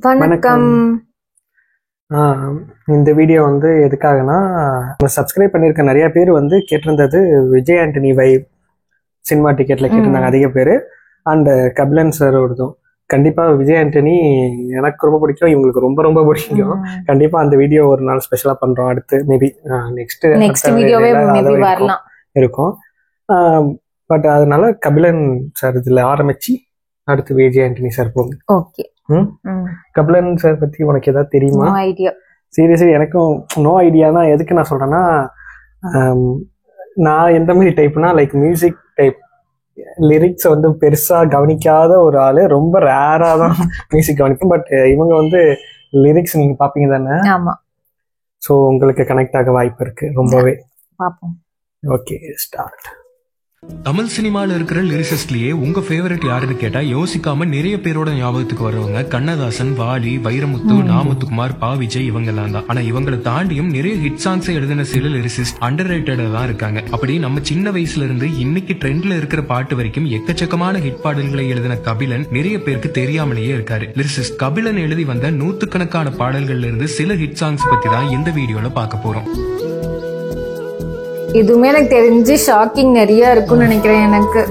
வணக்கம். இந்த வீடியோ வந்து எதுக்காகனா, சப்ஸ்கிரைப் பண்ணியிருக்க நிறைய பேர் வந்து கேட்டிருந்தது விஜய் ஆண்டனி வைப் சினிமா டிக்கெட்டில் கேட்டிருந்தாங்க அதிக பேர். அண்ட் கபிலன் சார் ஒருதும். கண்டிப்பாக விஜய் ஆண்டனி எனக்கு ரொம்ப பிடிக்கும், இவங்களுக்கு ரொம்ப ரொம்ப பிடிக்கும். கண்டிப்பாக அந்த வீடியோ ஒரு நாள் ஸ்பெஷலாக பண்ணுறோம். அடுத்து மேபி நெக்ஸ்ட் வீடியோவே வரலாம் இருக்கும். பட் அதனால கபிலன் சார் இதில் ஆரம்பிச்சு அடுத்து விஜய் ஆண்டனி சார் போகும். ஓகே. கபிலன் சார் பத்தி உனக்கு ஏதாவது தெரியுமா? ஐடியா சீரியஸ்லி எனக்கும் நோ ஐடியானா. எதுக்கு நான் சொல்றேன்னா, நான் எந்த மாதிரி டைப்னா லைக் மியூசிக் டைப். லிரிக்ஸை வந்து பெருசா கவனிக்காத ஒரு ஆளு, ரொம்ப ரேரா தான் மியூசிக் கவனிப்பேன். பட் இவங்க வந்து லிரிக்ஸ் நீங்க பாப்பீங்க தானே? ஆமா. ஸோ உங்களுக்கு கனெக்ட் ஆக வாய்ப்பு இருக்கு ரொம்பவே. பாப்போம். Okay, start. தமிழ் சினிமால இருக்கிற லிரிசிஸ்ட்லயே உங்க ஃபேவரட் யாருன்னு கேட்டா யோசிக்காம நிறைய பேரோட ஞாபகத்துக்கு வருவாங்க கண்ணதாசன், வாலி, வைரமுத்து, நாமத்துக்குமார், பா விஜய் இவங்க எல்லாம் தான். ஆனா இவங்களை தாண்டியும் நிறைய ஹிட் சாங்ஸ் எழுதின சில லிரிசிஸ்ட் அண்டர் ரேட்டடா தான் இருக்காங்க. அப்படி நம்ம சின்ன வயசுல இருந்து இன்னைக்கு ட்ரெண்ட்ல இருக்கிற பாட்டு வரைக்கும் எக்கச்சக்கமான ஹிட் பாடல்களை எழுதின கபிலன் நிறைய பேருக்கு தெரியாமலேயே இருக்காரு. லிரிசிஸ்ட் கபிலன் எழுதி வந்த நூத்துக்கணக்கான பாடல்கள்ல இருந்து சில ஹிட் சாங்ஸ் பத்தி தான் இந்த வீடியோல பார்க்க போறோம். இதுவுமே எனக்கு தெரிஞ்சு ஷாக்கிங் நிறைய இருக்கும்னு நினைக்கிறேன் எனக்கு.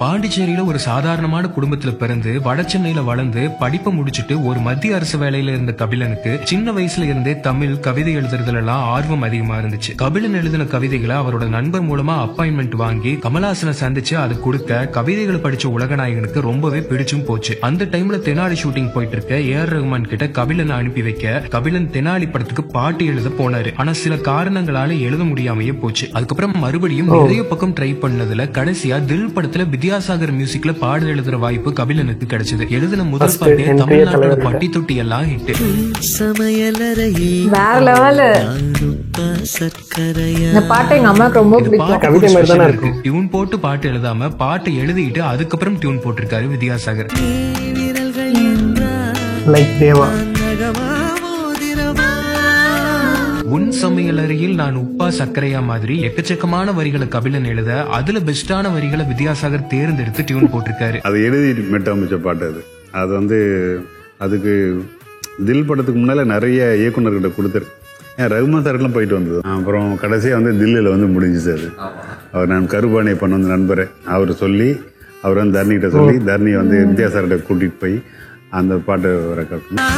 பாண்டிச்சேரியில ஒரு சாதாரணமான குடும்பத்துல பிறந்து வட சென்னையில வளர்ந்து படிப்பை முடிச்சுட்டு ஒரு மத்திய அரசு வேலையில இருந்த கபிலனுக்கு சின்ன வயசுல இருந்தே தமிழ் கவிதை எழுதுறதுல எல்லாம் ஆர்வம் அதிகமா இருந்துச்சு. கபிலன் எழுதின கவிதைகளை அவரோட நண்பர் மூலமா அப்பாயின்மெண்ட் வாங்கி கமலஹாசனை சந்திச்சு அதை கொடுக்க கவிதைகளை படிச்ச உலகநாயகனுக்கு ரொம்பவே பிடிச்சும் போச்சு. அந்த டைம்ல தெனாலி ஷூட்டிங் போயிட்டு இருக்க AR ரஹ்மான் கிட்ட கபிலனை அனுப்பி வைக்க கபிலன் தெனாலி படத்துக்கு பாட்டு எழுத போனாரு. ஆனா சில காரணங்களால எழுத முடியாமையே போச்சு. அதுக்கப்புறம் மறுபடியும் நிறைய பக்கம் ட்ரை பண்ணதுல கடைசியா தில் படத்துல வித்யாசாகர் மியூசிக்ல பாடல் எழுதுற வாய்ப்பு கபிலனுக்கு கிடைச்சது. எழுதின முதல் பாட்டு தமிழ்நாட்டோட பட்டி தொட்டி எல்லாம் ஹிட். வேற லெவல். இந்த பாட்டு எங்க அம்மாக்கு ரொம்ப பிடிக்கும். டியூன் போட்டு பாட்டு எழுதாம பாட்டு எழுதிட்டு அதுக்கப்புறம் டியூன் போட்டிருக்காரு வித்யாசாகர். லைக் தேவா. உன் சமையல் அறையில் நான் உப்பா சர்க்கரையா மாதிரி எக்கச்சக்கமான வரிகளை கபிலன் எழுத அதுல பெஸ்டான வரிகளை வித்யாசாகர் தேர்ந்தெடுத்து டியூன் போட்டிருக்காரு. அது எழுதி மெட்டமைச்ச பாட்டு அது. அது வந்து அதுக்கு தில் படத்துக்கு முன்னால நிறைய இயக்குநர்கிட்ட கொடுத்துரு. ரகுமான் சாருக்கெல்லாம் போயிட்டு வந்தது. அப்புறம் கடைசியாக வந்து தில்லியில் வந்து முடிஞ்சிச்சு அது. அவர் நான் கருபானை பண்ண வந்த நண்பரை அவர் சொல்லி அவர் வந்து தர்ணிகிட்ட சொல்லி தர்ணியை வந்து வித்யாசார்கிட்ட கூட்டிகிட்டு போய் அந்த பாட்டை ரெக்கார்ட் பண்ணி.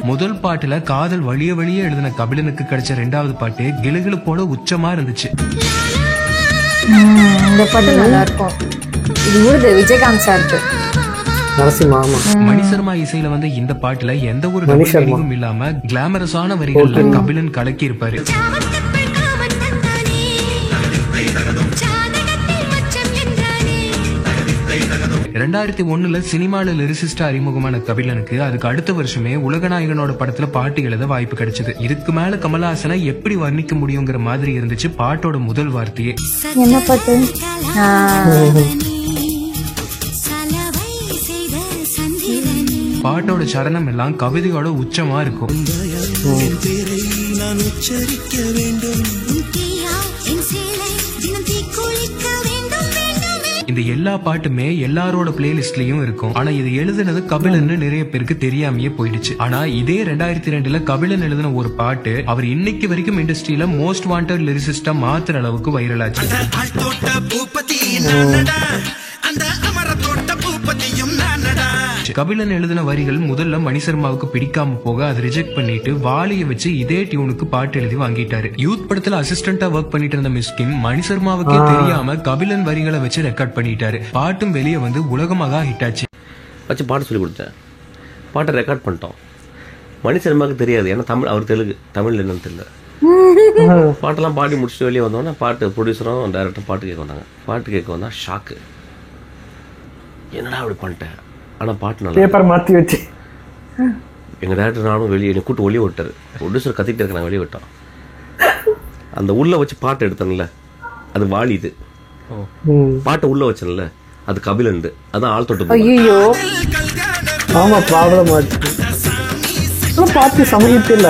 முதல் பாட்டுல காதல் வழிய வழிய எழுதின கபிலனுக்கு கிடைச்ச இரண்டாவது பாட்டு கிளுகிளு போல உச்சமா இருந்துச்சு. இந்த பாட்டு நல்லா இருக்கும். இது விஜயகாந்த் சார் மணிசர்மா இசையில வந்து இந்த பாட்டுல எந்த ஒரு டபுள் இல்லாம கிளாமரஸான வரிகள்ல கபிலன் கலக்கி இருப்பாரு. ரெண்டாயிரத்தி 2001 சினிமால லிரிசிஸ்டா அறிமுகமான கபிலனுக்கு அதுக்கு அடுத்த வருஷமே உலகநாயகனோட படத்துல பாட்டு எழுத வாய்ப்பு கிடைச்சது. இதுக்கு மேல கமலஹாசனை எப்படி வர்ணிக்க முடியுங்கிற மாதிரி இருந்துச்சு பாட்டோட முதல் வார்த்தையே. என்ன பாட்டு? பாட்டோட சரணம் எல்லாம் கவிதையோட உச்சமா இருக்கும். இந்த எல்லா பாட்டுமே எல்லாரோட பிளேலிஸ்ட்லயும் இருக்கும். ஆனா இது எழுதுனது கபிலன் நிறைய பேருக்கு தெரியாமையே போயிடுச்சு. ஆனா இதே 2002 கபிலன் எழுதின ஒரு பாட்டு அவர் இன்னைக்கு வரைக்கும் இண்டஸ்ட்ரியில மோஸ்ட் வாண்டட் லிரிசிஸ்டா மாத்துற அளவுக்கு வைரல் ஆச்சு. கபிலன் எழுதின வரிகள் முதல்ல மணிசர்மாவுக்கு பிடிக்காம போக அதை ரிஜெக்ட் பண்ணிட்டு வாலிய வச்சு இதே டியூனுக்கு பாட்டு எழுதி வாங்கிட்டாரு. யூத் படத்துல அசிஸ்டண்டா ஒர்க் பண்ணிட்டு இருந்த மிஸ்கின் மணிசர்மாவுக்கே தெரியாம கபிலன் வரிகளை வச்சு ரெக்கார்ட் பண்ணிட்டாரு. பாட்டும் வெளியே வந்து உலகமாக ஹிட் ஆச்சு. வச்சு பாட்டு சொல்லி கொடுத்தேன். பாட்டை ரெக்கார்ட் பண்ணிட்டோம். மணிசர்மாவுக்கு தெரியாது, ஏன்னா தமிழ், அவர் தெலுங்கு, தமிழ் என்னன்னு தெரியல. பாட்டெல்லாம் பாடி முடிச்சுட்டு வெளியே வந்தோன்னா பாட்டு ப்ரொடியூசரும் டைரக்டரும் பாட்டு கேட்க வந்தாங்க. பாட்டு கேட்க வந்தா ஷாக்கு, என்னடா அப்படி பண்ணிட்டேன். ஆனால் பாட்டு நல்லா பேப்பர் மாற்றி வச்சு எங்கள் டேரக்டர் நானும் வெளியே என்னை கூட்டு வெளியே விட்டார். ப்ரொடியூசர் கத்திக்கிட்டு இருக்க நான் வெளியே விட்டோம். அந்த உள்ளே வச்சு பாட்டு எடுத்தேன்ல அது வாலி. இது பாட்டை உள்ளே வச்சேன்ல அது கபிலன். அதான் ஆள் தொட்டு. ஐயோ ஆமா, ப்ராப்ளம் ஆச்சு. பாட்டு சமயத்தில்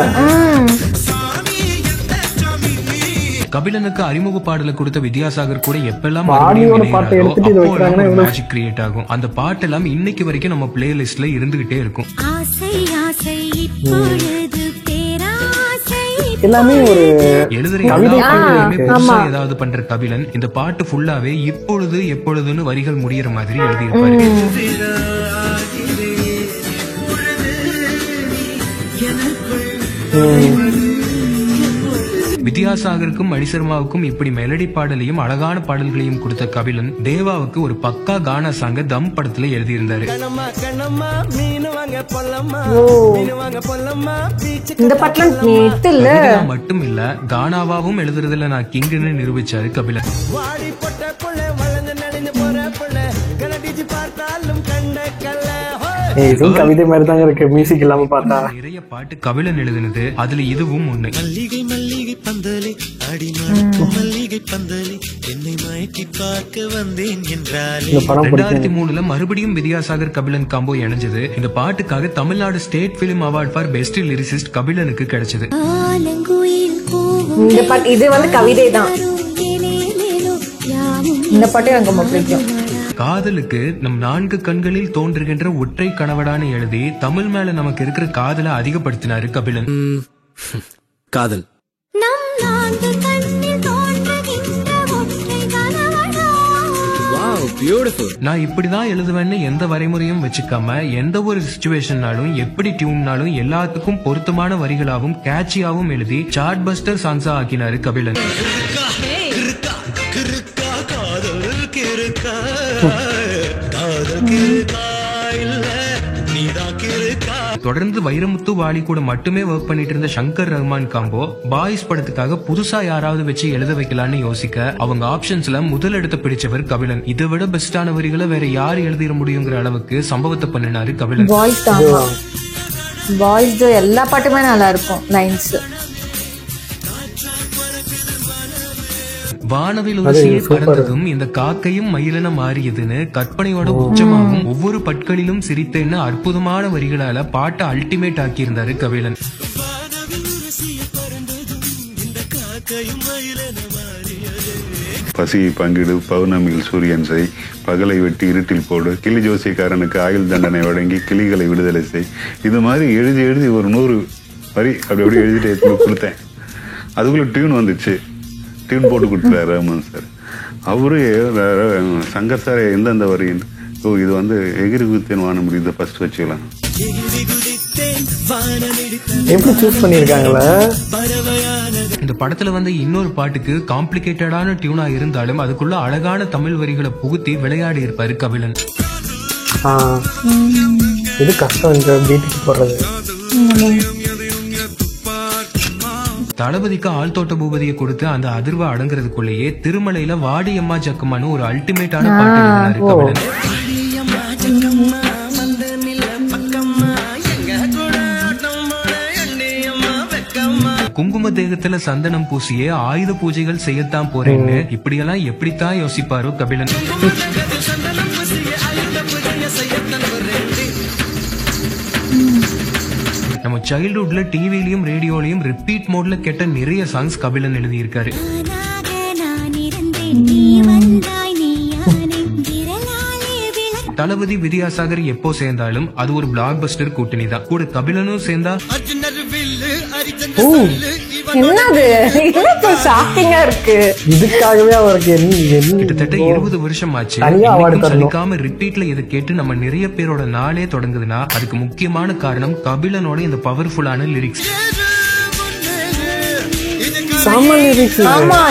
கபிலனுக்கு அறிமுக பாடலை கொடுத்த வித்யாசாகர் கூட எப்பெல்லாம் பாடியோட பாட்டை எடுத்துட்டு இதை வைக்கிறாங்கன்னா எவ்வளவு மேஜிக் கிரியேட் ஆகும். அந்த பாட்டெல்லாம் இன்னைக்கு வரைக்கும் நம்ம பிளேலிஸ்ட்ல இருந்துகிட்டே இருக்கும். எல்லாமே ஒரு புதுசா ஏதாவது பண்ற கபிலன் இந்த பாட்டு ஃபுல்லாவே இப்பொழுது எப்பொழுதுன்னு வரிகள் முடியற மாதிரி எழுதியிருப்பாரு. வித்யாசாகருக்கும் மணிசர்மாவுக்கும் இப்படி மெலடி பாடலையும் அழகான பாடல்களையும் கொடுத்த கபிலன் தேவாவுக்கு ஒரு பக்கா கானா சாங்க தம் படத்துல எழுதியிருந்தாரு. இந்த பாட்டுல மட்டும் இல்ல கானாவாவும் எழுதுறதுல நான் கிங்னு நிரூபிச்சாரு கபிலன். இதுவும் கவிதை மாதிரி தாங்க இருக்கு மியூசிக் இல்லாம பார்த்தா. நிறைய பாட்டு கபிலன் எழுதினது, அதுல இதுவும் ஒண்ணு. மல்லிகை மல்லிகை பந்தலே மல்லிகை பந்தலே என்னை மயக்கி பார்க்க வந்தேன் என்றாலே. 2003 மறுபடியும் வித்யாசாகர் கபிலன் காம்போ இணைஞ்சது. இந்த பாட்டுக்காக Tamil Nadu state film award for best lyricist கபிலனுக்கு கிடைச்சது. இந்த பாட்டு இது வந்து கவிதை தான். இந்த பாட்டு எனக்கு ரொம்ப பிடிக்கும். காதலுக்கு நம் 4 கண்களில் தோன்றுகின்ற ஒற்றை கனவடான்னு எழுதி தமிழ் மேல நமக்கு இருக்கிற காதலை அதிகப்படுத்தினாரு கபிலன். காதல் நான் இப்படிதான் எழுதுவேன்னு எந்த வரைமுறையும் வச்சுக்காம எந்த ஒரு சிச்சுவேஷன்னாலும் எப்படி டியூன்னாலும் எல்லாத்துக்கும் பொருத்தமான வரிகளாகவும் கேட்சியாவும் எழுதி சார்ட் பஸ்டர் சாங்ஸா ஆக்கினாரு கபிலன். தொடர்ந்து வைரமுத்து வாலி கூட மட்டுமே ஒர்க் பண்ணிட்டு இருந்த சங்கர் ரஹ்மான் காம்போ பாய்ஸ் படத்துக்காக புதுசா யாராவது வச்சு எழுத வைக்கலான்னு யோசிக்க அவங்க ஆப்ஷன்ஸ்ல முதல் இடத்தை பிடிச்சவர் கபிலன். இதை விட பெஸ்டான வரிகளை வேற யாரு எழுதிட முடியுங்கிற அளவுக்கு சம்பவத்தை பண்ணினாரு கபிலன். பாய்ஸ் எல்லா பாட்டுமே நல்லா இருக்கும். லைன்ஸ் வானவில் உரசியை பறந்ததும் இந்த காக்கையும் மயிலென மாறியதுன்னு கற்பனையோட உச்சமாகவும் ஒவ்வொரு பட்களிலும் சிரித்தேன்னு அற்புதமான வரிகளால பாட்டை அல்டிமேட் ஆக்கியிருந்தாரு கபிலன். பசியை பங்கிடு, பௌர்ணமியில் சூரியன் செய், பகலை வெட்டி இருட்டில் போடு, கிளி ஜோசியக்காரனுக்கு ஆயுள் தண்டனை வழங்கி கிளிகளை விடுதலை செய். இது மாதிரி எழுதி ஒரு 100 வரி அப்படி எழுதிட்டு கொடுத்தேன். அதுக்குள்ள டியூன் வந்துச்சு. டியூன் போட்டு கொடுத்தாரு ரஹ்மான் சார். அவரு சங்கர் சார் எந்தெந்த வரின்னு இது வந்து எகிரி குதித்தேன் வான முடியுது ஃபர்ஸ்ட் வச்சுக்கலாம். எப்படி சூஸ் பண்ணிருக்காங்களா? இந்த படத்துல வந்து இன்னொரு பாட்டுக்கு காம்ப்ளிகேட்டடான டியூனா இருந்தாலும் அதுக்குள்ள அழகான தமிழ் வரிகளை புகுத்தி விளையாடி இருப்பாரு கபிலன். இது கஷ்டம் இந்த பீட்டுக்கு போடுறது. தளபதிக்கு ஆள் தோட்ட பூபதியை கொடுத்து அந்த அதிர்வை அடங்குறதுக்குள்ளேயே திருமலையில வாடியம்மா ஜக்கம்மான்னு ஒரு அல்டிமேட்டான பாட்டு எழுதினாரு கபிலன். குங்கும தேகத்துல சந்தனம் பூசியே ஆயுத பூஜைகள் செய்யத்தான் போறேன்னு இப்படியெல்லாம் எப்படித்தான் யோசிப்பாரோ கபிலன். நம்ம சைல்ட்ஹுட்ல டிவிலையும் ரேடியோலையும் ரிப்பீட் மோட்ல கேட்ட நிறைய சாங்ஸ் கபிலன் எழுதியிருக்காரு. தளபதி வித்யாசாகர் எப்போ சேர்ந்தாலும் அது ஒரு பிளாக் பஸ்டர் கூட்டணி தான். கூட கபிலனும் சேர்ந்தா இதுக்காகவே அவருக்கு கிட்டத்தட்ட 20 வருஷம் ஆச்சு. சலிக்காம ரிப்பீட்ல இதை கேட்டு நம்ம நிறைய பேரோட நாளே தொடங்குதுன்னா அதுக்கு முக்கியமான காரணம் கபிலனோட இந்த பவர்ஃபுல்லான லிரிக்ஸ்.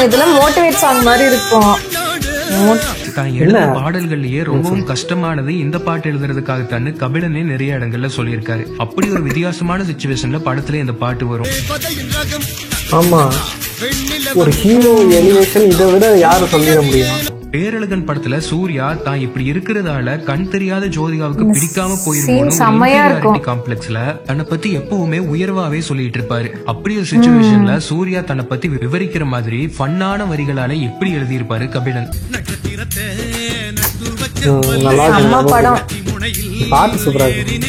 இதெல்லாம் மோட்டிவேட் சாங் மாதிரி இருக்கும். தான் எழுத பாடல்கள்லயே ரொம்பவும் கஷ்டமானது இந்த பாட்டு எழுதுறதுக்காகத்தான் கபிலனே நிறைய இடங்கள்ல சொல்லியிருக்காரு. அப்படி ஒரு வித்தியாசமான சிச்சுவேஷன்ல படத்துல இந்த பாட்டு வரும். ஆமா, ஒரு ஹீரோ எலிவேஷன் இதை விட யாரும் சொல்லிட முடியும். பேரழகன் படத்துல சூர்யா தான் இப்படி இருக்கிறதால கண் தெரியாத ஜோதிகாவுக்கு பிடிக்காம போயிருக்கும் காம்ப்ளெக்ஸ்ல தன்னை பத்தி எப்பவுமே உயர்வாவே சொல்லிட்டு இருப்பாரு. அப்படி ஒரு சிச்சுவேஷன்ல சூர்யா தன்னை பத்தி விவரிக்கிற மாதிரி ஃபன்னான வரிகளால எப்படி எழுதியிருப்பாரு கபிலன். பாட்டு சூப்பரா இருக்கு.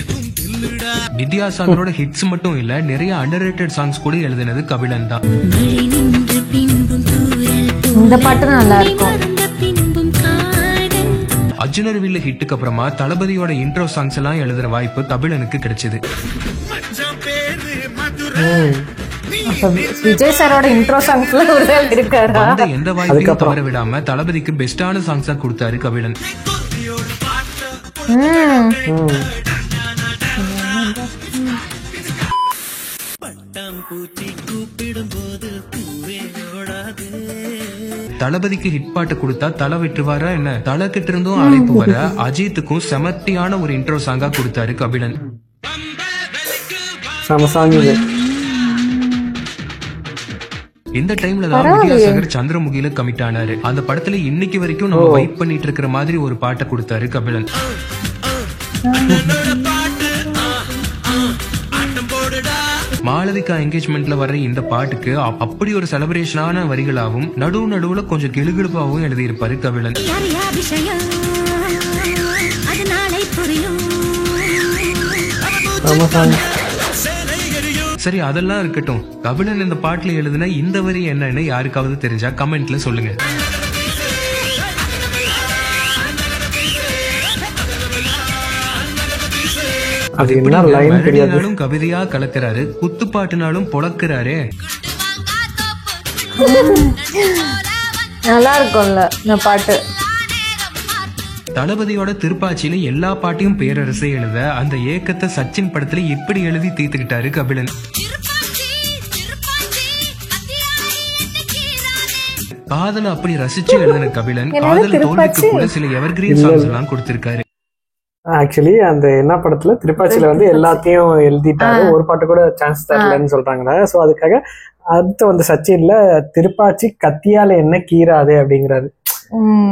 வித்யாசாகரோட ஹிட்ஸ் மட்டும் இல்ல, நிறைய அண்டர்ரேட்டட் சாங்ஸ் கூட எழுதினது கபிலன் தான். இந்த பாட்டு நல்லா இருக்கும். அர்ஜுனர் வில்ல ஹிட்டுக்கு அப்புறமா தளபதியோட இன்ட்ரோ சாங்ஸ் எல்லாம் எழுதுற வாய்ப்பு கபிலனுக்கு கிடைச்சது. விஜய் சாரோட இன்ட்ரோ சாங்ஸ்ல இருக்காரா? அந்த எந்த வாய்ப்பையும் தவற விடாம தளபதிக்கு பெஸ்டான சாங்ஸா கொடுத்தாரு கபிலன். தளபதிக்கு ஹிட் பாட்டு கொடுத்தா தலை விட்டுருவாரா என்ன? தலை கிட்ட இருந்தும் அழைப்பு வர அஜித்துக்கும் செமத்தியான ஒரு இன்ட்ரோ சாங்கா கொடுத்தாரு கபிலன். இந்த டைம்ல தான் வித்யாசாகர் சந்திரமுகியில கமிட் ஆனாரு. அந்த படத்துல இன்னைக்கு வரைக்கும் நம்ம வெயிட் பண்ணிட்டு இருக்கிற மாதிரி ஒரு பாட்டை கொடுத்தாரு கபிலன். மாலவிகா என்கேஜ்மெண்ட்ல வர்ற இந்த பாட்டுக்கு அப்படி ஒரு செலிப்ரேஷனான வரிகளாவும் நடுவுல கொஞ்சம் கிளுகிழுப்பாவும் எழுதியிருப்பாரு கபிலன். சரி, அதெல்லாம் இருக்கட்டும். கபிலன் இந்த பாட்டுல எழுதின இந்த வரி என்னன்னு யாருக்காவது தெரிஞ்சா கமெண்ட்ல சொல்லுங்க. மெலடினாலும் கவிதையா கலக்கிறாரு, குத்துப்பாட்டுனாலும் பொழக்கிறாரே. நல்லா இருக்கும்ல இந்த பாட்டு. தளபதியோட திருப்பாச்சியில எல்லா பாட்டையும் பேரரசை எழுத அந்த ஏக்கத்தை சச்சின் படத்துல எப்படி எழுதி தீர்த்துக்கிட்டாரு கபிலன். காதல அப்படி ரசிச்சு எழுதின கபிலன் காதல் தோல்விக்கு கூட சில எவர்கிரீன் சாங்ஸ் எல்லாம் கொடுத்திருக்காரு. ஆக்சுவலி அந்த என்ன படத்துல திருப்பாச்சியில வந்து எல்லாத்தையும் எழுதிட்டாரு, ஒரு பாட்டு கூட சான்ஸ் தரலன்னு சொல்றாங்களே. சோ அதுக்காக அடுத்து வந்து சச்சின்ல திருப்பாச்சி கத்தியால என்ன கீராது அப்படிங்கிறாரு.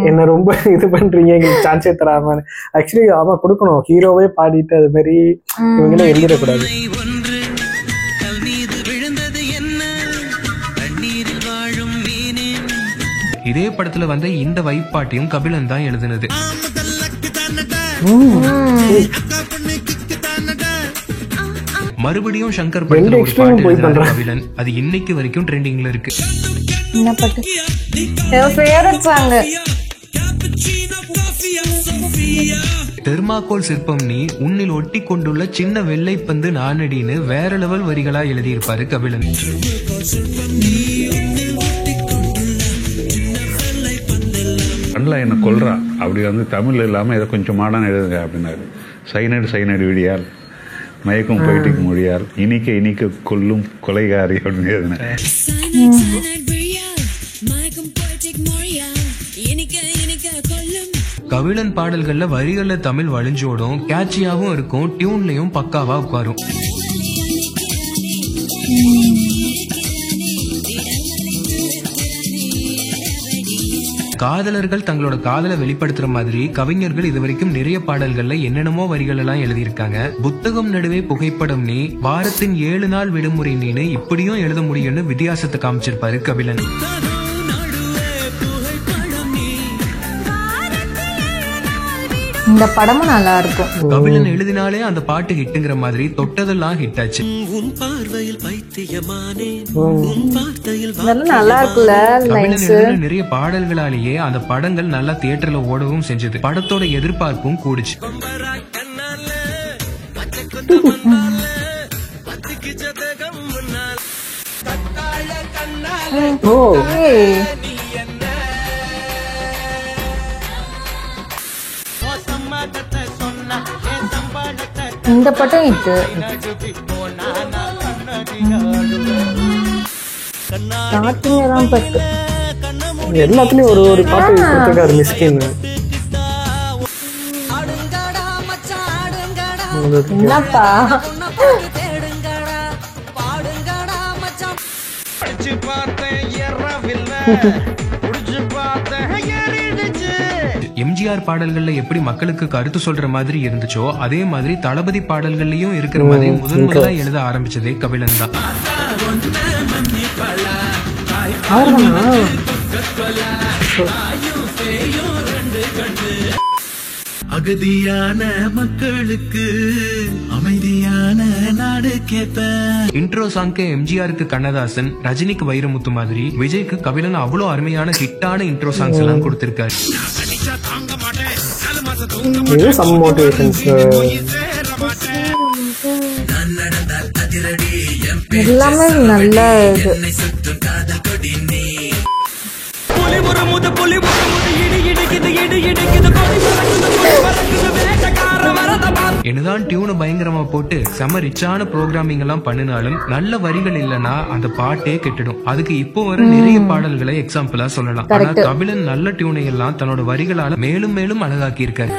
என்ன ரொம்ப இது பண்றீங்க, எங்களுக்கு சான்ஸே தராம. ஆக்சுவலி அவன் கொடுக்கணும், ஹீரோவே பாடிட்டு அது மாதிரி இவங்களே எழுதிடக்கூடாது. இதே படத்துல வந்த இந்த வைப்பாட்டியும் கபிலன் தான் எழுதினது. மறுபடியும் சங்கர் படத்துல ஒரு பாட்டு எழுதினாரு கபிலன். அது இன்னைக்கு வரைக்கும் ட்ரெண்டிங்ல இருக்கு. தெர்மாக்கோல் சிற்பம் நீ உன்னில் ஒட்டி கொண்டுள்ள சின்ன வெள்ளை பந்து நானடின்னு வேற லெவல் வரிகளா எழுதியிருப்பாரு கபிலன். என்ன கொல்றா அப்படி வந்து தமிழ் இல்லாம ஏதோ கொஞ்சம் மாடான எழுதுங்க அப்படின்னாரு. சைனடு விடியால் மயக்கும் போயிட்டு மொழியால் இனிக்க கொல்லும் கொலைகாரி அப்படின்னு எழுதினார். கபிலன் பாடல்கள்ல வரிகள்ல தமிழ் வழிஞ்சோடும், கேட்சியாவும் இருக்கும், டியூன்லயும் பக்காவா உட்காரும். காதலர்கள் தங்களோட காதலை வெளிப்படுத்துற மாதிரி கவிஞர்கள் இதுவரைக்கும் நிறைய பாடல்கள்ல என்னென்னமோ வரிகள் எல்லாம் எழுதியிருக்காங்க. புத்தகம் நடுவே புகைப்படம் நீ, வாரத்தின் 7 நாள் விடுமுறை நீனு, இப்படியும் எழுத முடியும்னு வித்தியாசத்தை காமிச்சிருப்பாரு கபிலன். இந்த படமும் நல்லா இருக்கும். கபிலன் எழுதினாலே அந்த பாட்டு ஹிட்டுங்கிற மாதிரி தொட்டதெல்லாம் ஹிட் ஆச்சு. நல்லா இருக்குல்ல. கபிலன் எழுதின நிறைய பாடல்களாலேயே அந்த படங்கள் நல்லா தியேட்டர்ல ஓடவும் செஞ்சது. படத்தோட எதிர்பார்ப்பும் கூடுச்சு. இந்த பட்டம் இருக்கு. எல்லாத்துலயும் ஒரு பாட்டு கொடுத்திருக்காரு மிஸ்கின். என்னப்பா எம்ஜிஆர் பாடல்கள்ல எப்படி மக்களுக்கு கருத்து சொல்ற மாதிரி இருந்துச்சோ அதே மாதிரி தளபதி பாடல்கள்லயும் இருக்கிற மாதிரி முதலா எழுத ஆரம்பிச்சதே கபிலன் தான். அகதியான மக்களுக்கு அமைதியான நாடு கேட்பேன். இன்ட்ரோ சாங்க்கு எம்ஜிஆருக்கு கண்ணதாசன், ரஜினிக்கு வைரமுத்து மாதிரி விஜய்க்கு கபிலன் அவ்வளவு அருமையான ஹிட்டான இன்ட்ரோ சாங்ஸ் எல்லாம் கொடுத்திருக்காரு. இது சம் மோட்டிவேஷன்ஸ் எல்லாமே நல்ல இது. என்னதான் டியூனை பயங்கரமா போட்டு செம ரிச்சான ப்ரோக்ராமிங் எல்லாம் பண்ணினாலும் நல்ல வரிகள் இல்லைன்னா அந்த பாட்டே கெட்டுடும். அதுக்கு இப்போ வர நிறைய பாடல்களை எக்ஸாம்பிளா சொல்லலாம். ஆனா கபிலன் நல்ல டியூனை எல்லாம் தன்னோட வரிகளால மேலும் மேலும் அழகாக்கி இருக்காரு.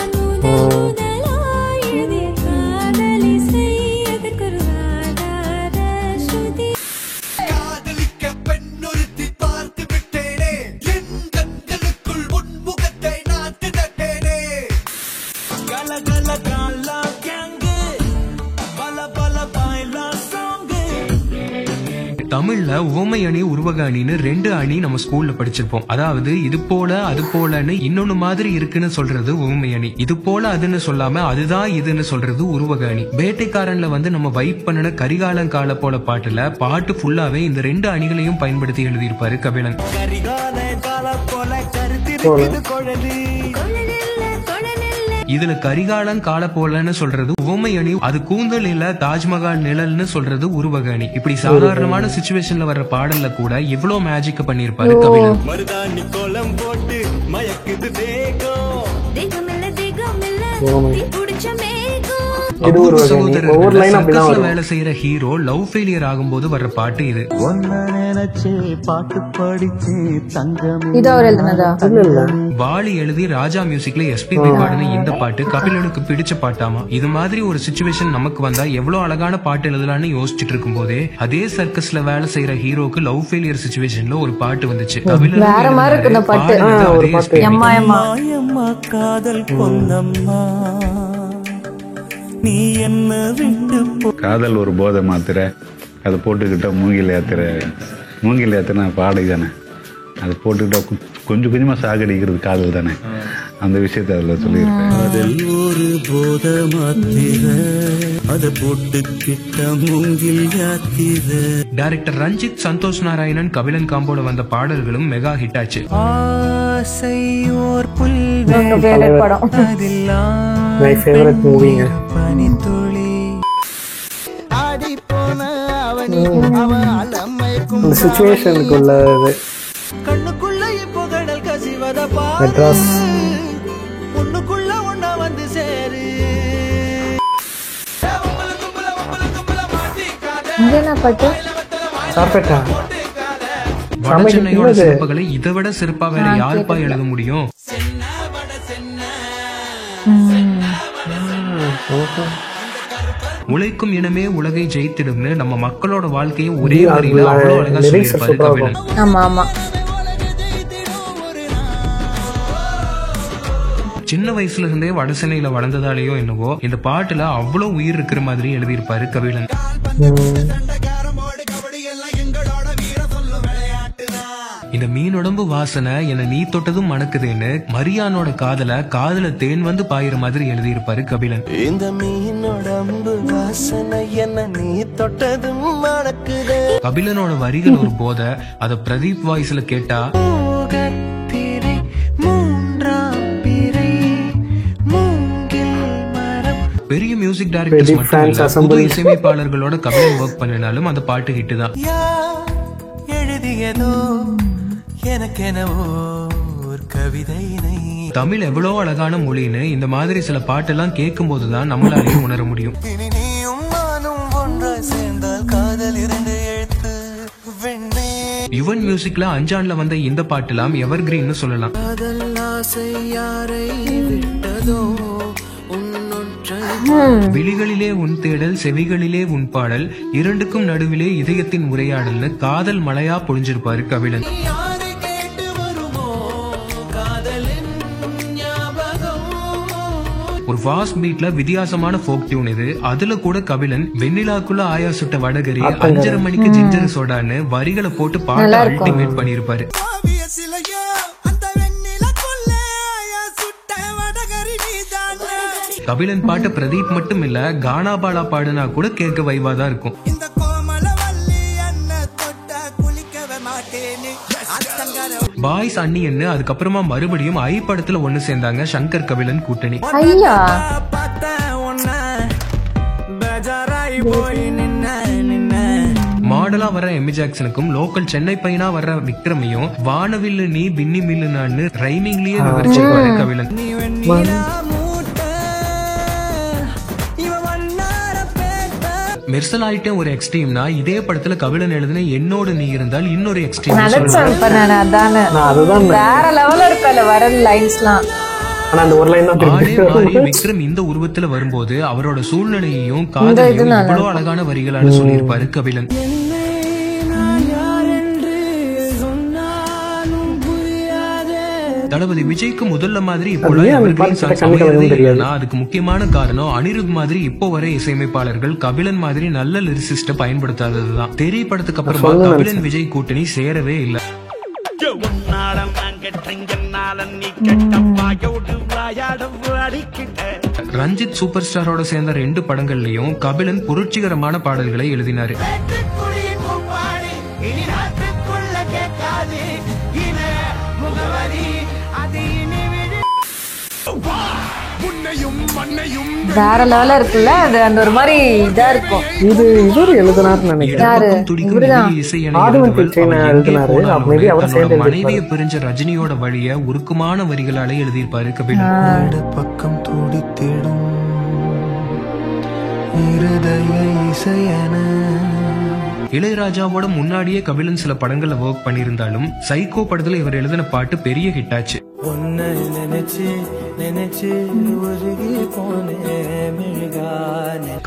தமிழ்ல உவமை அணி உருவக அணின்னு 2 அணி நம்ம ஸ்கூல்ல படிச்சிருப்போம். அதாவது இது போல அது போலன்னு இன்னொன்னு மாதிரி இருக்குன்னு சொல்றது உவமை அணி, இது போல அதுன்னு சொல்லாம அதுதான் இதுன்னு சொல்றது உருவக அணி. வேட்டைக்காரன்ல வந்து நம்ம வைப் பண்ணின கரிகாலன் கால போல பாட்டுல பாட்டு ஃபுல்லாவே இந்த 2 அணிகளையும் பயன்படுத்தி எழுதியிருப்பாரு கபிலன். இதுல கரிகாலன் கால போலன்னு சொல்றது உவமை அணி, அது கூந்தல் இல்ல தாஜ்மஹால் நிழல்னு சொல்றது உருவக அணி. இப்படி சாதாரணமான சிச்சுவேஷன்ல வர்ற பாடல்ல கூட இவ்வளவு மேஜிக் பண்ணிருப்பாரு கபிலன். வேலை செய்யற ஹீரோ லவ் ஃபெயிலியர் ஆகும்போது வர்ற பாட்டு இது. வாலி எழுதி ராஜா மியூசிக்ல எஸ்பிபி பாடின இந்த பாட்டு கபிலனுக்கு பிடிச்ச பாட்டாமா. இது மாதிரி ஒரு சிச்சுவேஷன் நமக்கு வந்தா எவ்வளவு அழகான பாட்டு எழுதலான்னு யோசிச்சுட்டு இருக்கும் போதே அதே சர்க்கஸ்ல வேலை செய்யற ஹீரோக்கு லவ் ஃபெயிலியர் சிச்சுவேஷன்ல ஒரு பாட்டு வந்துச்சு. கபிலன் நீ என்ன விட்டு காதல் ஒரு போதை மாத்திரை, அதை போட்டுக்கிட்டா மூங்கில் ஏத்துனா பாடை தானே, அதை போட்டுக்கிட்டா கொஞ்சம் கொஞ்சமா சாகடிக்கிறது காதல் தானே. அந்த விஷயத்தை அதில் சொல்லியிருக்கேன். காதல் ஒரு போதை மாத்திரை, அதை போட்டுக்கிட்ட மூங்கில் யாத்திரை. டைரக்டர் ரஞ்சித் சந்தோஷ் நாராயணன் கபிலன் காம்போல வந்த பாடல்களும் மெகா ஹிட் ஆச்சு. ஆசை ஓர் புல் படம் மை ஃபேவரட் மூவிங்க. இந்த சிச்சுவேஷனுக்குள்ள கண்ணுக்குள்ள இப்போ கடல் கசிவத மெட்ராஸ் பொண்ணுக்குள்ள ஒண்ணா வந்து சேரு. பாட்டு சாப்பிட்டா வடசென்னையோட சிறப்புகளை இதை விட சிறப்பா வேற யாருப்பா எழுத முடியும்? உழைக்கும் இனமே உலகை ஜெயித்திடும்னு நம்ம மக்களோட வாழ்க்கையை ஒரே வரியில அவ்வளவு அழகா சொல்லியிருப்பாரு கபிலன். சின்ன வயசுல இருந்தே வடசென்னையில வளர்ந்ததாலேயோ என்னவோ இந்த பாட்டுல அவ்வளவு உயிர் இருக்கிற மாதிரி எழுதியிருப்பாரு கபிலன். இந்த மீனொடம்பு வாசனை என்ன நீ தொட்டதும் மணக்குதுன்னு மரியானோட காதல தேன் வந்து பாயிற மாதிரி எழுதியிருப்பாரு கபிலன். இந்த மீனொடம்பு வாசனை என்ன நீ தொட்டதும் மணக்குது. கபிலனோட வரிகள் ஒரு போதை, அத பிரதீப் வாய்ஸ்ல கேட்டா பெரிய மியூசிக் டைரக்டர்ஸ் மட்டும் இல்ல, புது இசையமைப்பாளர்களோட கபிலன் ஒர்க் பண்ணினாலும் அந்த பாட்டு ஹிட் தான். எழுதியதோ எனக்கெனவோ ஒரு கவிதையினை. தமிழ் எவ்வளவு அழகான மொழின்னு இந்த மாதிரி சில பாட்டெல்லாம் கேட்கும் போதுதான் நம்மளாலையும் உணர முடியும். நீயும் நானும் ஒன்றாய் சேர்ந்தால் காதல் 2 எழுத்து வெண்ணே. யுவன் மியூசிக்ல அஞ்சான்ல வந்த இந்த பாட்டெல்லாம் எவர் கிரீன்னு சொல்லலாம். காதல் ஆசை யாரை விட்டதோ, விழிகளிலே உன் தேடல், செவிகளிலே உன் பாடல், இரண்டுக்கும் நடுவிலே இதயத்தின் உரையாடல்னு காதல் மலையா பொழிஞ்சிருப்பாரு கபிலன். ஒரு ஃபாஸ்ட் பீட்ல வித்தியாசமான ஃபோக் டியூன் இது. அதுல கூட கபிலன் வெண்ணிலாக்குள்ள ஆயா சுட்ட வடகரி, 5:30 மணிக்கு ஜிஞ்சர் சோடான்னு வரிகளை போட்டு பாட்டு அல்டிமேட் பண்ணிருப்பாரு. அந்த வெண்ணிலாக்குள்ள ஆயா சுட்ட வடகரி நீதானே. கபிலன் பாட்டு பிரதீப் மட்டும் இல்ல, கானாபாலா பாடுனா கூட கேட்க வைவா தான் இருக்கும். பாய்ஸ் அண்ணின்னு அதுக்கப்புறமா மறுபடியும் ஐ படத்துல ஒண்ணு சேர்ந்தாங்க சங்கர் கபிலன் கூட்டணி. ஐயா மாடலா வர எமி ஜாக்சனுக்கும் லோக்கல் சென்னை பையனா வர்ற விக்ரமையும் வானவில்லு நீ பின்னி மில்லுனான்னு ரைமிங்லயே விவரிச்சிருப்பாரு கபிலன். மெர்சல் ஆயிட்டே ஒரு எக்ஸ்ட்ரீம்னா இதே படத்துல கபிலன் எழுதின என்னோடு நீ இருந்தால் இன்னொரு எக்ஸ்ட்ரீம். அதுதான் வேற லெவல்ல இருக்குல்ல வர லைன்ஸ்லாம். விக்ரம் இந்த உருவத்துல வரும்போது அவரோட சூழ்நிலையையும் காதலையும் இவ்வளவு அழகான வரிகளால சொல்லியிருப்பாரு கபிலன். தளபதி விஜய்க்கு முதல்ல மாதிரி அதுக்கு முக்கியமான காரணம் அனிருத் மாதிரி இப்போ வரை இசையமைப்பாளர்கள் கபிலன் மாதிரி நல்ல லிரிசிஸ்ட பயன்படுத்தாததுதான். தெரிய படத்துக்கு அப்புறமா கபிலன் விஜய் கூட்டணி சேரவே இல்லை. ரஞ்சித் சூப்பர் ஸ்டாரோட சேர்ந்த 2 படங்கள்லயும் கபிலன் புரட்சிகரமான பாடல்களை எழுதினாரு. வேற லெவல்ல இருக்குல்ல அது, அந்த ஒரு மாதிரி இதா இருக்கும். இது இவர் எழுதினார்னு நினைக்கிறேன். மனைவியை பிரிஞ்ச ரஜினியோட வழிய உருக்கமான வரிகளாலே எழுதியிருப்பாரு கபிலன். பக்கம் துடித்திடும் இருதய இசையன. இளையராஜாவோட முன்னாடியே கபிலன் சில படங்கள்ல ஒர்க் பண்ணியிருந்தாலும் சைக்கோ படத்துல இவர் எழுதின பாட்டு பெரிய ஹிட் ஆச்சு.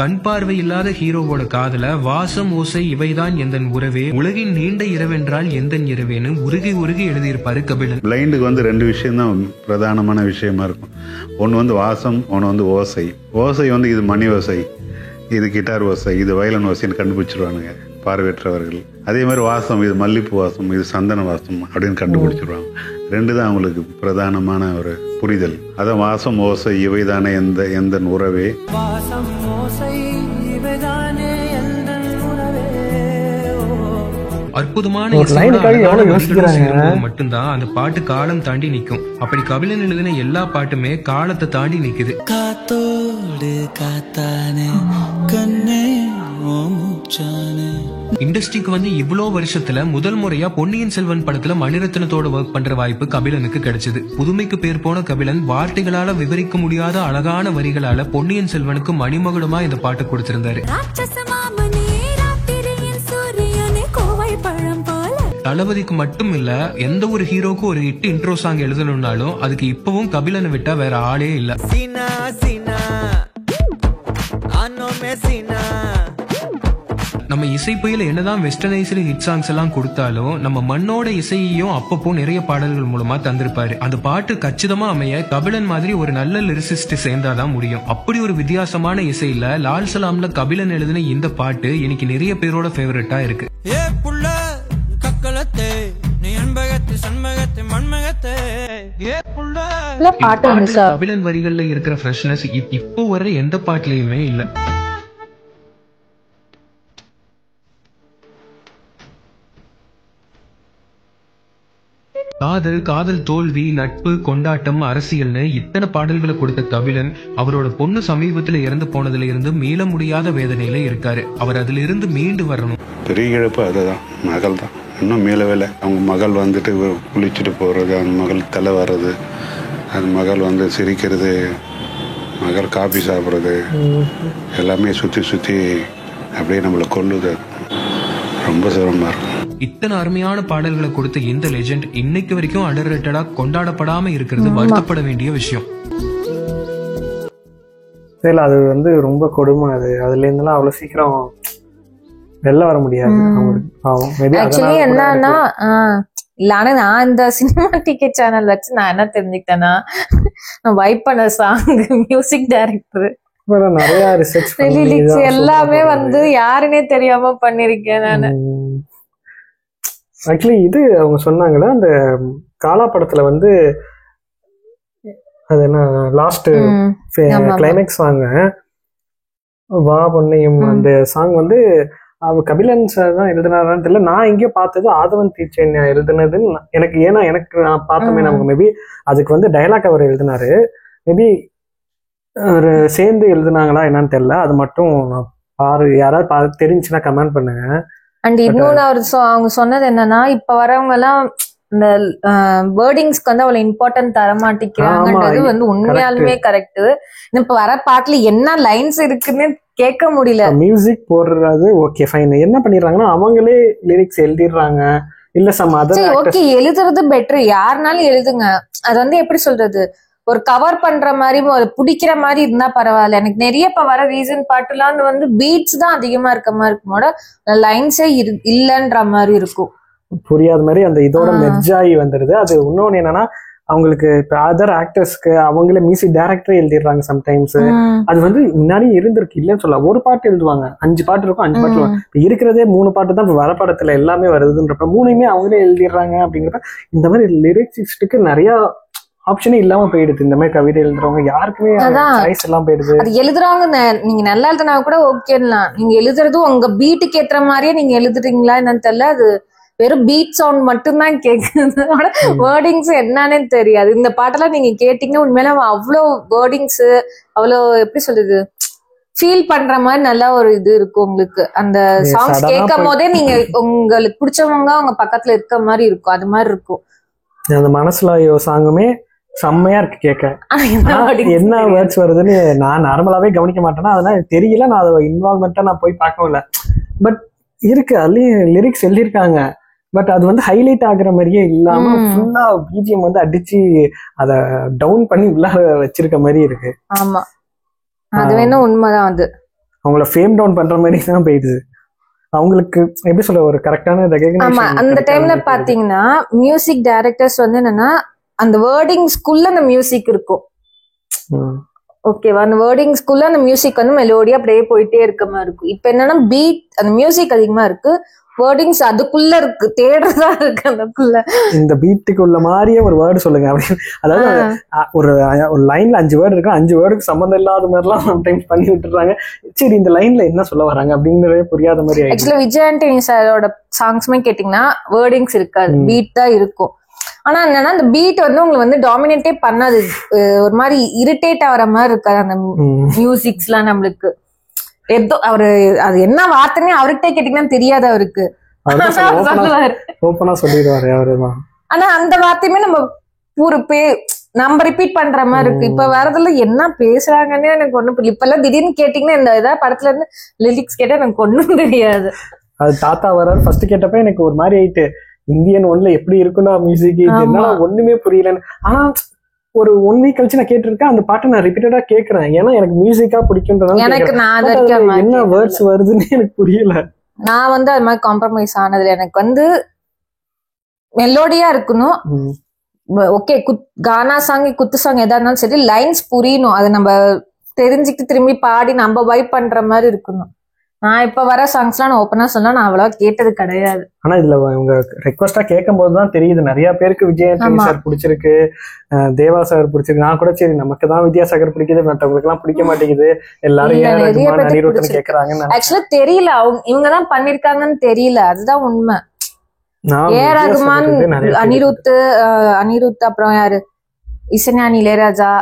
கண் பார்வை இல்லாத ஹீரோவோட காதல வாசம் ஓசை இவைதான் எந்தன் உறவே, உலகின் நீண்ட இரவென்றால் எந்தன் இரவேன்னு உருகி உருகி எழுதியிருப்பாரு கபிலன். பிளைண்டுக்கு வந்து 2 விஷயம் தான் பிரதானமான விஷயமா இருக்கும். ஒன்று வந்து வாசம், ஒன்று வந்து ஓசை. ஓசை வந்து இது மணி ஓசை, இது கிட்டார் ஓசை, இது வயலன் ஓசைன்னு கண்டுபிடிச்சிருவானுங்க பார்வையற்றவர்கள். அதே மாதிரி வாசம், இது மல்லிப்பூ வாசம், இது சந்தன வாசம் அப்படின்னு கண்டுபிடிச்சிருவாங்க. 2 தான் அவங்களுக்கு பிரதானமான ஒரு புரிதல். அதான் வாசம் ஓசை இவைதானே எந்த உறவே. அற்புதமான மட்டும்தான் அந்த பாட்டு காலம் தாண்டி நிக்கும். அப்படி கபிலன் எழுதின எல்லா பாட்டுமே காலத்தை தாண்டி நிக்குது. காத்தோடு காத்தானே கண்ணே இண்டஸ்ட்ரிக்கு வந்து இவ்வளோ வருஷத்துல முதல் முறையா பொன்னியின் செல்வன் படத்துல மணிரத்னத்தோட ஒர்க் பண்ற வாய்ப்பு கபிலனுக்கு கிடைச்சது. புதுமைக்கு பேர் போன கபிலன் வார்த்தைகளால விவரிக்க முடியாத அழகான வரிகளால பொன்னியின் செல்வனுக்கு மணிமகுடமா இந்த பாட்டு கொடுத்திருந்தாரு. தளபதிக்கு மட்டும் இல்ல, எந்த ஒரு ஹீரோக்கு ஒரு ஹிட் இன்ட்ரோ சாங் எழுதணும்னாலும் அதுக்கு இப்பவும் கபிலனை விட்டா வேற ஆளே இல்ல. நம்ம இசை புயல என்னதான் வெஸ்டர்னைஸ்டு ஹிட் சாங்ஸ் எல்லாம் கொடுத்தாலும் நம்ம மண்ணோட இசையையும் அப்பப்போ நிறைய பாடல்கள் மூலமா தந்திருப்பாரு. அந்த பாட்டு கச்சிதமா அமைய கபிலன் மாதிரி ஒரு நல்ல லிரிசிஸ்ட் சேர்ந்தாதான் முடியும். அப்படி ஒரு வித்தியாசமான இசையில லால் சலாம்ல கபிலன் எழுதின இந்த பாட்டு இன்னைக்கு நிறைய பேரோட ஃபேவரட்டா இருக்கு. கபிலன் வரிகள்ல இருக்கிற ஃப்ரெஷ்னஸ் இப்போ வர எந்த பாட்டுலயுமே இல்ல. காதல், காதல் தோல்வி, நட்பு, கொண்டாட்டம், அரசியல்னு இத்தனை பாடல்களை கொடுத்த கபிலன் அவரோட பொண்ணு சமீபத்துல இறந்து போனதுல இருந்து மீள முடியாத வேதனையில இருக்காரு. அவர் அதுல இருந்து மீண்டு வரணும். பெரிய இழப்பு அதுதான், மகள் தான் இன்னும் மீளவில்லை. அவங்க மகள் வந்துட்டு குளிச்சுட்டு போறது, அந்த மகள் தலை வர்றது, அந்த மகள் வந்து சிரிக்கிறது, மகள் காபி சாப்பிட்றது, எல்லாமே சுற்றி சுற்றி அப்படியே நம்மளை கொல்லுது. ரொம்ப சிரமமா இருக்கும். இத்தனை அருமையான பாடல்களை கொடுத்த இந்த லெஜெண்ட் இன்னைக்கு வரைக்கும் அண்டர் ரேட்டடா கொண்டாடப்படாம இருக்கிறது வருத்தப்பட வேண்டிய விஷயம். அது வந்து ரொம்ப கொடுமை. அதுல இருந்தெல்லாம் அவ்வளவு சீக்கிரம் வெளில வர முடியாது. ஆக்சுவலி என்னன்னா ஆனா நான் இந்த சினிமாட்டிக் சேனல் வச்சு நான் என்ன தெரிஞ்சுக்கிட்டேன்னா, நான் வைப் பண்ண சாங் மியூசிக் டைரக்டர் நிறைய ரிசர்ச் எல்லாமே வந்து யாருன்னே தெரியாம பண்ணிருக்கேன் நானு. ஆக்சுவலி இது அவங்க சொன்னாங்கன்னா, அந்த காலா படத்துல வந்து அது என்ன லாஸ்ட் ஆமா. கிளைமேக்ஸ் சாங் வா பொன்னையும் அந்த சாங் வந்து அவர் கபிலன் சார் தான் எழுதினாரான்னு தெரியல. நான் எங்கேயோ பார்த்தது ஆதவன் தீச்சன் எழுதுனதுன்னு எனக்கு, ஏன்னா எனக்கு நான் பார்த்தோமே நமக்கு மேபி அதுக்கு வந்து டைலாக் அவர் எழுதினாரு. மேபி ஒரு சேர்ந்து எழுதுனாங்களா என்னன்னு தெரியல. அது மட்டும் யாராவது தெரிஞ்சுன்னா கமெண்ட் பண்ணுங்க. அண்ட் இன்னொன்னு அவங்க சொன்னது என்னன்னா, இப்ப வரவங்க எல்லாம் இந்த வேர்டிங்ஸ்க்கு வந்து அவ்வளவு இம்பார்ட்டன்ட் தர மாட்டேங்கிறாங்கன்றது வந்து உண்மையாலுமே கரெக்ட். இப்ப வர பாட்டுல என்ன லைன்ஸ் இருக்குன்னு கேட்க முடியல. மியூசிக் போடுறது ஓகே ஃபைன், என்ன பண்ணிடுறாங்கன்னா அவங்களே லிரிக்ஸ் எழுதிடுறாங்க. இல்ல சம் அதர் ஓகே எழுதுறது பெட்டர், யாருனாலும் எழுதுங்க. அது வந்து எப்படி சொல்றது, ஒரு கவர் பண்ற மாதிரி பிடிக்கிற மாதிரி இருந்தா பரவாயில்ல. எனக்கு நிறைய இப்ப வர ரீசன் பாட்டுலாம் வந்து பீட்ஸ் தான் அதிகமா இருக்க மாதிரி இருக்குமோட லைன்ஸே இல்லன்ற மாதிரி இருக்கும், புரியாத மாதிரி அந்த இதோட மெர்ஜ் ஆகி வந்துடுது. அது இன்னொன்னு என்னன்னா, அவங்களுக்கு இப்ப அதர் ஆக்டர்ஸ்க்கு அவங்களே மியூசிக் டைரக்டரே எழுதிடுறாங்க சம்டைம்ஸ். அது வந்து முன்னாடி இருந்திருக்கு, இல்லைன்னு சொல்ல. ஒரு பாட்டு எழுதுவாங்க, 5 பாட்டு இருக்கும், 5 பாட்டு இப்ப இருக்கிறதே 3 பாட்டு தான் இப்ப வர படத்துல எல்லாமே வருதுன்றப்ப 3மே அவங்களே எழுதிடுறாங்க. அப்படிங்கிறப்ப இந்த மாதிரி லிரிக்ஸிஸ்டுக்கு நிறைய ஆப்ஷனே இல்லாம போயிடுது. இந்த மாதிரி கவிதை எழுதுறவங்க யாருக்குமே சாய்ஸ் எல்லாம் போயிடுது. அது எழுதுறவங்க நீங்க நல்லா எழுதுனா கூட ஓகேலாம், நீங்க எழுதுறதும் உங்க பீட்டுக்கு ஏற்ற மாதிரியே நீங்க எழுதுறீங்களா என்னன்னு தெரியல. அது வெறும் பீட் சவுண்ட் மட்டும்தான் கேக்குது, வேர்டிங்ஸ் என்னன்னு தெரியாது. இந்த பாட்டெல்லாம் நீங்க கேட்டீங்கன்னா உண்மையில அவ்வளோ வேர்டிங்ஸ், அவ்வளோ எப்படி சொல்றது, ஃபீல் பண்ற மாதிரி நல்ல ஒரு இது இருக்கும் உங்களுக்கு. அந்த சாங்ஸ் கேட்கும் போதே நீங்க உங்களுக்கு பிடிச்சவங்க அவங்க பக்கத்துல இருக்க மாதிரி இருக்கும், அது மாதிரி இருக்கும். அந்த மனசுல சாங்குமே செம்மையா இருக்கு கேட்க. என்ன வேர்ட்ஸ் வருதுன்னு நான் நார்மலாவே கவனிக்க மாட்டேன்னா, அதனால தெரியல. நான் அதை இன்வால்மெண்டா நான் போய் பார்க்கல. பட் இருக்கு, அதுலயும் லிரிக்ஸ் எழுதியிருக்காங்க. பட் அது வந்து ஹைலைட் ஆகுற மாதிரியே இல்லாம ஃபுல்லா பிஜிஎம் வந்து அடிச்சு அதை டவுன் பண்ணி உள்ள வச்சிருக்க மாதிரி இருக்கு. ஆமா, அது வேணும், உண்மைதான். அது அவங்கள ஃபேம் டவுன் பண்ற மாதிரி தான் போயிடுது. அவங்களுக்கு எப்படி சொல்ல ஒரு கரெக்டான ரெகக்னிஷன். ஆமா, அந்த டைம்ல பாத்தீங்கன்னா மியூசிக் டைரக்டர்ஸ் வந்து என்னன்னா, அந்த வேர்டிங்ஸ்குள்ள அந்த மியூசிக் இருக்கும், ஓகேவா? அந்த வேர்டிங்ஸ்குள்ள அந்த மியூசிக் வந்து மெலோடியா அப்படியே போயிட்டே இருக்க மாதிரி இருக்கும். இப்ப என்னன்னா பீட், அந்த மியூசிக் அதிகமா இருக்கு, வேர்டிங்ஸ் அதுக்குள்ள இருக்கு, தேடுறதா இருக்கு அதுக்குள்ள. இந்த பீட்டுக்குள்ள மாதிரியே ஒரு வேர்டு சொல்லுங்க அப்படின்னு. அதாவது ஒரு லைன்ல 5 வேர்டு இருக்கு, 5 வேர்டுக்கு சம்பந்தம் இல்லாத மாதிரி எல்லாம் சம்டைம்ஸ் பண்ணி விட்டுறாங்க. சரி, இந்த லைன்ல என்ன சொல்ல வராங்க அப்படிங்கறதே புரியாத மாதிரி. ஆக்சுவலா விஜய் ஆண்டனி சாரோட சாங்ஸ்மே கேட்டீங்கன்னா வேர்டிங்ஸ் இருக்காது, பீட் தான் இருக்கும். ஆனா என்னன்னா அந்த பீட் வந்து உங்களுக்கு வந்து டாமினேட்டே பண்ணாது, ஒரு மாதிரி இரிட்டேட் ஆகிற மாதிரி இருக்காது அந்த மியூசிக்ஸ்லாம் நம்மளுக்கு. ஏதோ அவரு அது என்ன வார்த்தைன்னு அவர்கிட்ட கேட்டீங்கன்னா தெரியாது அவருக்கு, ஓப்பனா சொல்லிடுவாரு அவருதான். ஆனா அந்த வார்த்தையுமே நம்ம ரிப்பீட் பண்ற மாதிரி இருக்கு. இப்ப வரதுல என்ன பேசுறாங்கன்னு எனக்கு ஒண்ணும் புரியல. இப்ப எல்லாம் திடீர்னு கேட்டீங்கன்னா இந்த ஏதாவது படத்துல இருந்து லிரிக்ஸ் கேட்டா எனக்கு ஒண்ணும் தெரியாது. அது தாத்தா வர ஃபர்ஸ்ட் கேட்டப்ப எனக்கு ஒரு மாதிரி ஆயிட்டு, இந்தியன் ஒன்ல எப்படி இருக்குன்னா மியூசிக் என்ன ஒண்ணுமே புரியலன்னு. ஆனா ஒரு 1 வீக் கழிச்சு நான் கேட்டிருக்கேன் அந்த பாட்டை, நான் ரிப்பீட்டடா கேட்கறேன். ஏன்னா எனக்கு மியூசிக்கா பிடிக்கும்ன்றதால என்ன வேர்ட்ஸ் வருதுன்னு எனக்கு புரியல. நான் வந்து அது மாதிரி காம்ப்ரமைஸ் ஆனதுல எனக்கு வந்து மெலோடியா இருக்கணும், ஓகே. கானா சாங், குத்து சாங் எதா இருந்தாலும் சரி, லைன்ஸ் புரியணும், அதை நம்ம தெரிஞ்சுக்கிட்டு திரும்பி பாடி நம்ம வைப் பண்ற மாதிரி இருக்கணும். நான் இப்ப வர சாங்ஸ்லாம் நான் ஓப்பனா சொன்னா நான் அவ்வளவா கேட்டது கிடையாது. ஆனா இதுல உங்க ரெக்வஸ்டா கேட்கும் போதுதான் தெரியுது நிறைய பேருக்கு விஜய் ஆண்டனி சார் பிடிச்சிருக்கு, தேவா சார் பிடிச்சிருக்கு. நான் கூட சரி நமக்கு தான் வித்யாசாகர் பிடிக்குது, மற்றவங்களுக்கு எல்லாம் பிடிக்க மாட்டேங்குது, எல்லாரும் கேக்குறாங்க. ஆக்சுவலா தெரியல இவங்கதான் பண்ணிருக்காங்கன்னு தெரியல, அதுதான் உண்மை. ஏ ரகுமான், அனிருத் அப்புறம் யாரு, இசைஞானி, இளையராஜா,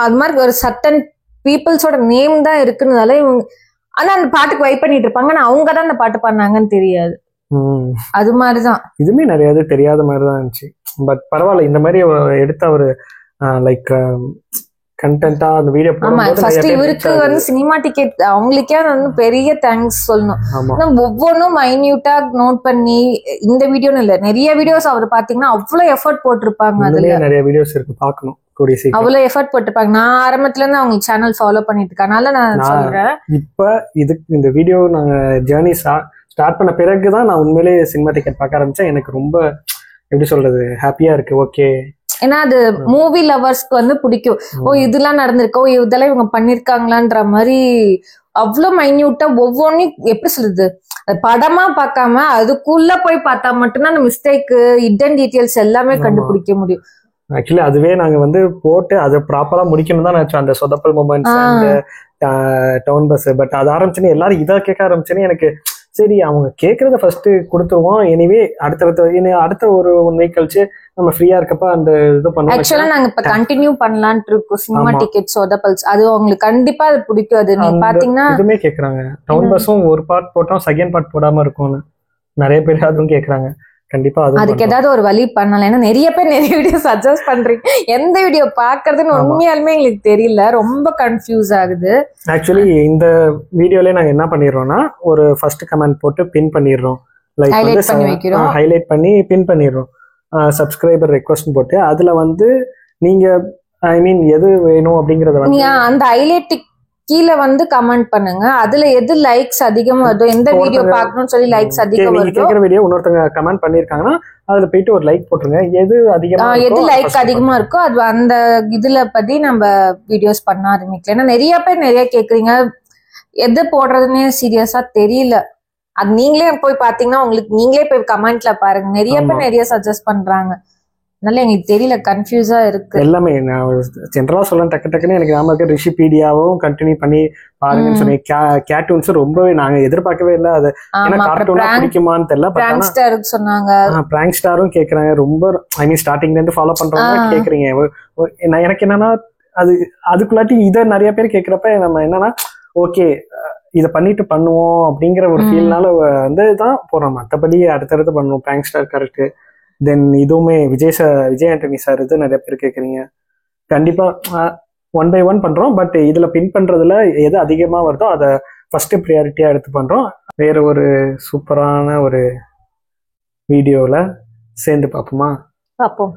அது மாதிரி ஒரு சர்டன் பீப்புள்ஸோட நேம் தான் இருக்குன்றதால இவங்க ஆனா அந்த பாட்டுக்கு வைப் பண்ணிட்டு இருப்பாங்க. ஆனா அவங்கதான் அந்த பாட்டு பண்ணாங்கன்னு தெரியாது, அது மாதிரிதான். இதுமே நிறைய தெரியாத மாதிரிதான் இருந்துச்சு. பட் பரவாயில்ல, இந்த மாதிரி எடுத்த ஒரு லைக் கண்டென்ட்டா அந்த வீடியோ. ஆமா, ஃபர்ஸ்ட் இவருக்கு வந்து சினிமா டிக்கெட் அவங்களுக்கே வந்து பெரிய தேங்க்ஸ் சொல்லணும். ஒவ்வொன்றும் மைன்யூட்டா நோட் பண்ணி, இந்த வீடியோன்னு இல்ல நிறைய வீடியோஸ் அவர் பாத்தீங்கன்னா அவ்வளவு எஃபர்ட் போட்டிருப்பாங்க. அதுல நிறைய வீடியோஸ் இருக்கு, பாக்கணும். அவ்வளவு எஃபர்ட் போட்டிருப்பாங்க. நான் ஆரம்பத்துல இருந்து அவங்க சேனல் ஃபாலோ பண்ணிட்டு இருக்கேன், அதனால நான் சொல்றேன். இப்ப இந்த வீடியோ நாங்க ஜேர்னி ஸ்டார்ட் பண்ண பிறகுதான் நான் உண்மையிலேயே சினிமா டிக்கெட் பார்க்க ஆரம்பிச்சேன். எனக்கு ரொம்ப எப்படி சொல்றது, ஹாப்பியா இருக்கு. ஓகே, ஏன்னா அது மூவி லவர்ஸ்க்கு வந்து பிடிக்கும். ஓ இதெல்லாம் நடந்திருக்கோ, இதெல்லாம் இவங்க பண்ணிருக்காங்களான்ற மாதிரி அவ்வளவு மைன்யூட்டா ஒவ்வொன்றையும் எப்படி சொல்றது, படமா பார்க்காம அதுக்குள்ள போய் பார்த்தா மட்டும்தான் அந்த மிஸ்டேக், ஹிடன் டீடைல்ஸ் எல்லாமே கண்டுபிடிக்க முடியும். ஆக்சுவலி அதுவே நாங்க வந்து போட்டு அதை ப்ராப்பரா முடிக்கணும் தான் நினைச்சோம், அந்த சொதப்பல் மூமெண்ட்ஸ் அந்த டவுன் பஸ். பட் அது ஆரம்பிச்சுன்னு எல்லாரும் இதை கேட்க ஆரம்பிச்சுன்னு எனக்கு சரி அவங்க கேட்கறத ஃபர்ஸ்ட் கொடுத்துருவோம். எனிவே அடுத்த ஒரு 1 வீக் கழிச்சு நம்ம ஃப்ரீயா இருக்கப்ப அந்த இது பண்ணுவோம். ஆக்சுவலா நாங்க இப்ப கண்டினியூ பண்ணலாம்னு இருக்கோம் சினிமா டிக்கெட் சொதப்பல்ஸ். அது உங்களுக்கு கண்டிப்பா அது பிடிக்கும். அது நீங்க பாத்தீங்கன்னா இதுமே கேக்குறாங்க, டவுன் பஸ்ஸும் ஒரு பார்ட் போட்டோம் செகண்ட் பார்ட் போடாம இருக்கும்னு நிறைய பேர் அதுவும் கேக்குறாங்க. கண்டிப்பா அதுக்கு ஏதாவது ஒரு வழி பண்ணலாம். ஏன்னா நிறைய பேர் நிறைய வீடியோ சஜஸ்ட் பண்றீங்க, எந்த வீடியோ பாக்குறதுன்னு உண்மையாலுமே எங்களுக்கு தெரியல, ரொம்ப கன்ஃபியூஸ் ஆகுது. ஆக்சுவலி இந்த வீடியோலயே நாங்க என்ன பண்ணிடுறோம்னா ஒரு ஃபர்ஸ்ட் கமெண்ட் போட்டு பின் பண்ணிடுறோம், லைக் வந்து ஹைலைட் பண்ணி பின் பண்ணிடுறோம். சப்ஸ்கிரைபர் ரெக்வஸ்ட் போட்டு அதுல வந்து நீங்க ஐ மீன் எது வேணும் அப்படிங்கறத வந்து அந்த ஹைலைட் கீழே வந்து கமெண்ட் பண்ணுங்க. அதுல எது லைக்ஸ் அதிகமா வருதோ, எந்த வீடியோ பார்க்கணும்னு சொல்லி லைக்ஸ் அதிகமா வருதோ, கேக்குற வீடியோ இன்னொருத்தங்க கமெண்ட் பண்ணிருக்காங்கன்னா அதுல போயிட்டு ஒரு லைக் போட்டுருங்க. எது லைக் அதிகமா இருக்கோ அது அந்த இதுல பத்தி நம்ம வீடியோஸ் பண்ண ஆரம்பிக்கலாம். ஏன்னா நிறைய பேர் நிறைய கேக்குறீங்க, எது போடுறதுன்னே சீரியஸா தெரியல. அது நீங்களே போய் பாத்தீங்கன்னா உங்களுக்கு நீங்களே போய் கமெண்ட்ல பாருங்க, நிறைய பேர் நிறைய சஜஸ்ட் பண்றாங்க. அதனால எங்களுக்கு தெரியல, கன்ஃபியூஸா இருக்கு எல்லாமே. நான் ஜென்ரலா சொல்ல டக்குன்னு எனக்கு நாம இருக்க ரிஷிபீடியாவும் கண்டினியூ பண்ணி பாருங்கன்னு சொன்னேன். கேர்ட்டூன்ஸ் ரொம்பவே நாங்க எதிர்பார்க்கவே இல்லை. அது ஏன்னா கார்ட்டூனா பிடிக்குமான்னு தெரியல. சொன்னாங்க பிராங்க் ஸ்டாரும் கேக்குறாங்க ரொம்ப. ஐ மீன் ஸ்டார்டிங்ல இருந்து ஃபாலோ பண்றவங்க கேக்குறீங்க. எனக்கு என்னன்னா அதுக்குள்ளாட்டி இதை நிறைய பேர் கேக்குறப்ப நம்ம என்னன்னா ஓகே இதை பண்ணிட்டு பண்ணுவோம் அப்படிங்கிற ஒரு ஃபீல்னால வந்து தான் போறோம். மற்றபடி அடுத்தடுத்து பண்ணுவோம். Prank star correct. தென் இதுவுமே விஜய் ஆண்டனி சார் இது நிறைய பேர் கேட்குறீங்க. கண்டிப்பா 1 by 1 பண்றோம். பட் இதுல பின் பண்றதுல எது அதிகமா வருதோ அதை ஃபர்ஸ்ட் ப்ரியாரிட்டியா எடுத்து பண்றோம். வேற ஒரு சூப்பரான ஒரு வீடியோல சேர்ந்து பார்ப்போமா? பார்ப்போம்.